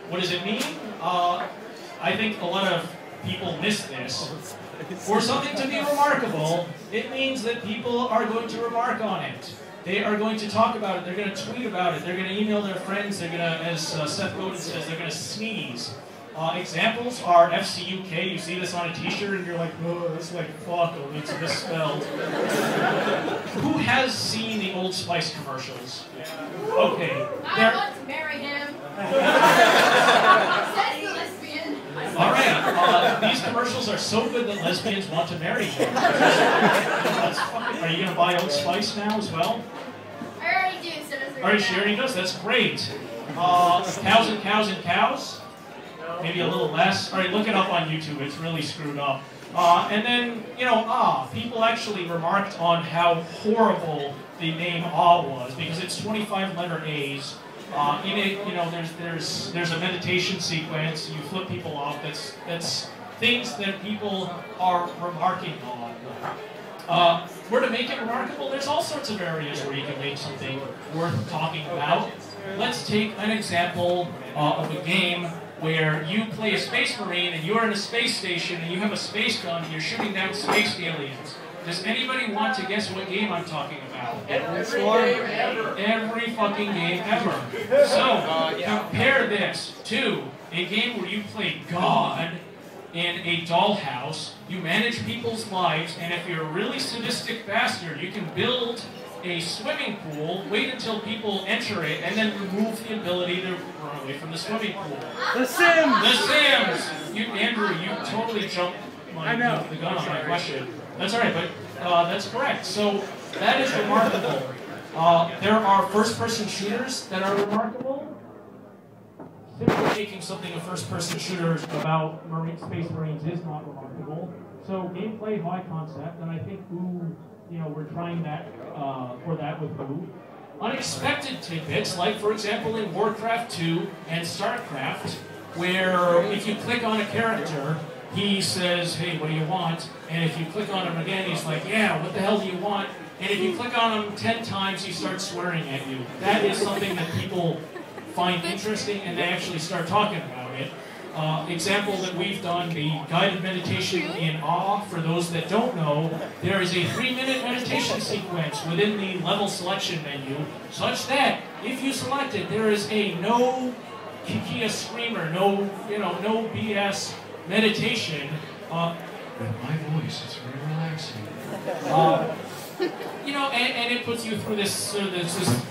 What does it mean? I think a lot of people miss this. For something to be remarkable, it means that people are going to remark on it. They are going to talk about it, they're going to tweet about it, they're going to email their friends, they're going to, as Seth Godin says, they're going to sneeze. Examples are FCUK, you see this on a t-shirt and you're like, oh, that's like fuck, it's misspelled. Who has seen the Old Spice commercials? Okay. I want to marry him. Says the lesbian. Alright, these commercials are so good that lesbians want to marry him. That's fucking, are you going to buy Old Spice now as well? I already do, so does Alright, she already does, that's great. Cows and cows and cows? Maybe a little less. Alright, look it up on YouTube, it's really screwed up. And then, you know, people actually remarked on how horrible the name was, because it's 25 letter A's. In it, you know, there's a meditation sequence, you flip people off, that's things that people are remarking on. Where to make it remarkable, there's all sorts of areas where you can make something worth talking about. Let's take an example of a game where you play a space marine and you're in a space station and you have a space gun and you're shooting down space aliens. Does anybody want to guess what game I'm talking about? Every game ever. Every fucking game ever. So, compare this to a game where you play God in a dollhouse, you manage people's lives, and if you're a really sadistic bastard, you can build a swimming pool, wait until people enter it, and then remove the ability to run away from the swimming pool. The Sims! The Sims! Andrew, you totally jumped the gun on my question. That's alright, but that's correct. So, that is remarkable. There are first-person shooters that are remarkable. Simply making something a first-person shooter about Space Marines is not remarkable. So, gameplay, high concept, and I think we're trying that for that with Boo. Unexpected tidbits, like for example in Warcraft 2 and StarCraft, where if you click on a character, he says, hey, what do you want? And if you click on him again, he's like, yeah, what the hell do you want? And if you click on him 10 times, he starts swearing at you. That is something that people find interesting, and they actually start talking about it. Example that we've done, the guided meditation in Aaaaa. For those that don't know, there is a 3-minute meditation sequence within the level selection menu, such that if you select it, there is a no Kikia screamer, no BS meditation. With my voice, it's very relaxing. And it puts you through this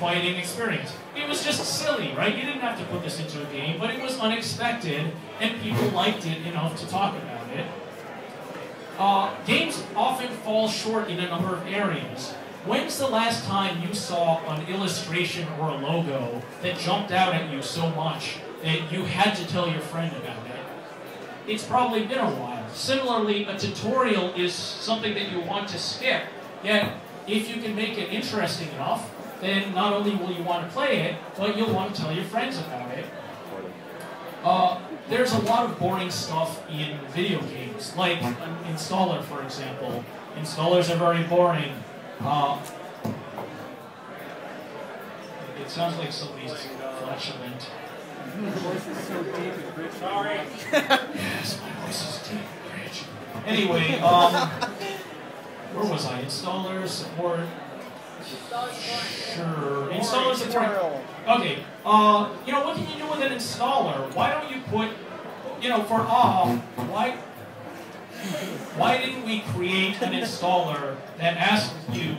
fighting experience. It was just silly, right? You didn't have to put this into a game, but it was unexpected, and people liked it enough to talk about it. Games often fall short in a number of areas. When's the last time you saw an illustration or a logo that jumped out at you so much that you had to tell your friend about it? It's probably been a while. Similarly, a tutorial is something that you want to skip, yet if you can make it interesting enough, then not only will you want to play it, but you'll want to tell your friends about it. There's a lot of boring stuff in video games, like an installer, for example. Installers are very boring. It sounds like somebody's flatulent. Your voice is so deep and rich. Sorry. Yes, my voice is deep and rich. Anyway, where was I? Installer support. Sure. Installer support. Okay. What can you do with an installer? Why don't you put, for Aaaaa, why didn't we create an installer that asked you,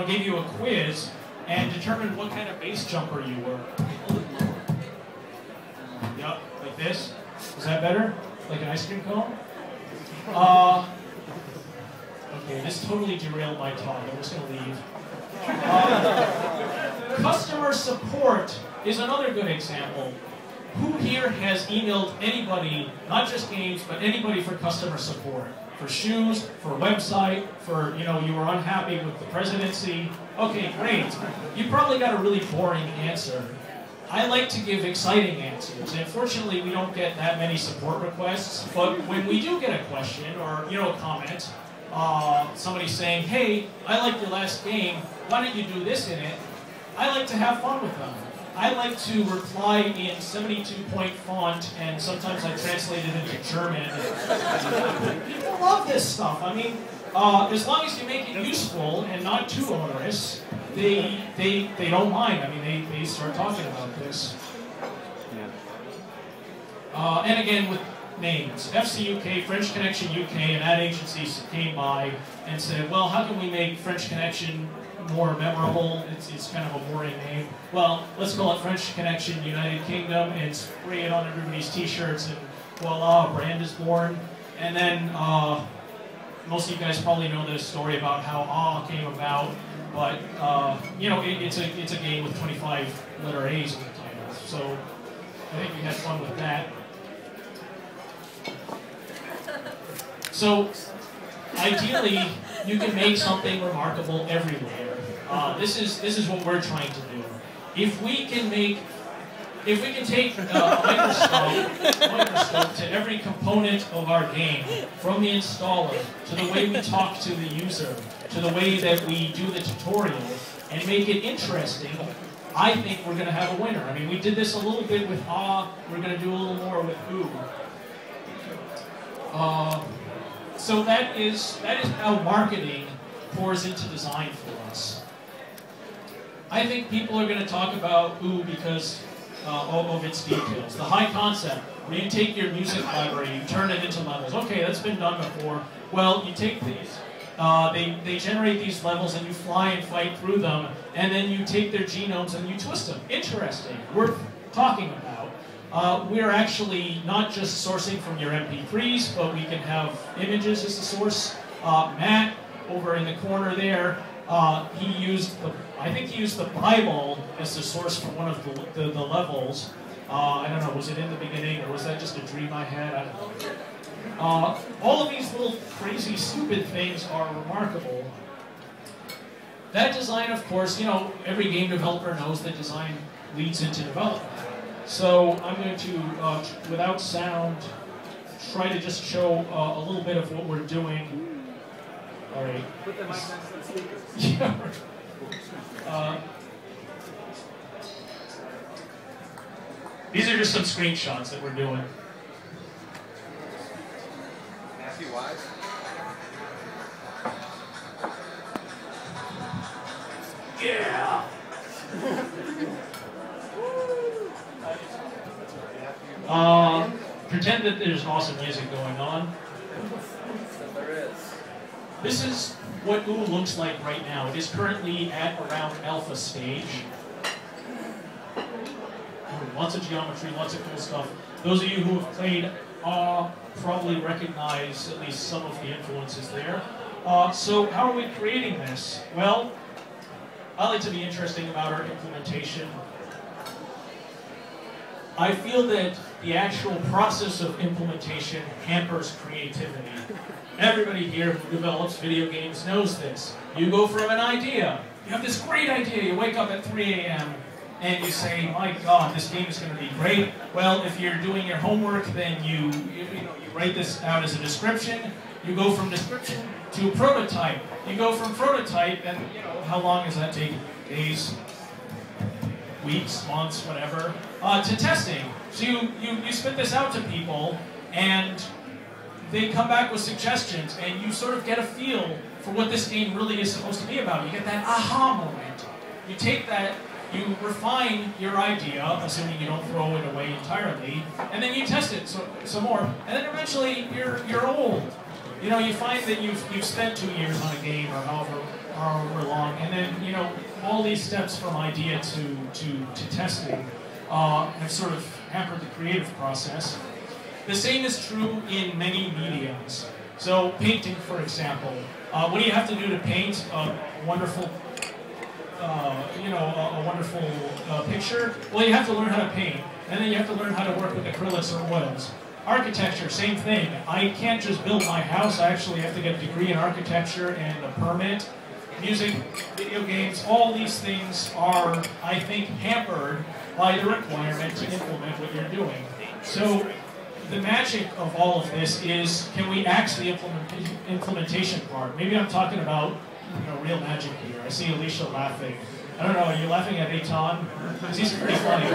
gave you a quiz and determined what kind of base jumper you were? Yep, like this. Is that better? Like an ice cream cone? Okay, this totally derailed my talk. I'm just going to leave. Customer support is another good example. Who here has emailed anybody, not just games, but anybody for customer support? For shoes, for a website, for, you were unhappy with the presidency. Okay, great. You probably got a really boring answer. I like to give exciting answers, and fortunately we don't get that many support requests, but when we do get a question or, a comment, somebody saying, hey, I like your last game, why don't you do this in it? I like to have fun with them. I like to reply in 72-point font, and sometimes I translate it into German. People love this stuff. I mean, as long as you make it useful and not too onerous, they don't mind. I mean, they start talking about this. And again, with names, FC UK, French Connection UK, and ad agencies came by and said, well, how can we make French Connection more memorable? It's kind of a boring name. Well, let's call it French Connection United Kingdom and spray it on everybody's t-shirts, and voila, a brand is born. And then most of you guys probably know this story about how Aaaaa came about, but you know, it's a game with 25 letter A's in the title, so I think we had fun with that. So, ideally, you can make something remarkable everywhere. This is what we're trying to do. If we can take a microscope to every component of our game, from the installer, to the way we talk to the user, to the way that we do the tutorial, and make it interesting, I think we're going to have a winner. I mean, we did this a little bit with Aaaaa, we're going to do a little more with Aaaaa. So that is how marketing pours into design for us. I think people are going to talk about Aaaaa because of its details. The high concept, where you take your music library, you turn it into levels. Okay, that's been done before. Well, you take these, they generate these levels and you fly and fight through them, and then you take their genomes and you twist them. Interesting, worth talking about. We're actually not just sourcing from your MP3s, but we can have images as the source. Matt, over in the corner there, I think he used the Bible as the source for one of the levels. I don't know, was it in the beginning, or was that just a dream I had? I don't know. All of these little crazy, stupid things are remarkable. That design, of course, you know, every game developer knows that design leads into development. So I'm going to, without sound, try to just show a little bit of what we're doing. All right. Put the mic next to the speakers. Yeah. These are just some screenshots that we're doing. Matthew Wise. Yeah. Pretend that there's awesome music going on. There is. This is what Aaaaa looks like right now. It is currently at around alpha stage. Lots of geometry, lots of cool stuff. Those of you who have played Aaaaa probably recognize at least some of the influences there. So how are we creating this? Well, I like to be interesting about our implementation. I feel that the actual process of implementation hampers creativity. Everybody here who develops video games knows this. You go from an idea, you have this great idea, you wake up at 3 a.m. and you say, my God, this game is going to be great. Well, if you're doing your homework, then you write this out as a description. You go from description to prototype. You go from prototype, and how long does that take? Days, weeks, months, whatever, to testing. So you spit this out to people, and they come back with suggestions, and you sort of get a feel for what this game really is supposed to be about. You get that aha moment. You take that, you refine your idea, assuming you don't throw it away entirely, and then you test it some more, and then eventually you're old. You find that you've spent 2 years on a game, or however long, and then all these steps from idea to testing have sort of hampered the creative process. The same is true in many mediums. So painting, for example, what do you have to do to paint a wonderful, a wonderful picture? Well, you have to learn how to paint, and then you have to learn how to work with acrylics or oils. Architecture, same thing. I can't just build my house. I actually have to get a degree in architecture and a permit. Music, video games, all these things are, I think, hampered by the requirement to implement what you're doing. So the magic of all of this is, can we axe the implementation part? Maybe I'm talking about real magic here. I see Alicia laughing. I don't know, are you laughing at Eitan? Because he's pretty funny.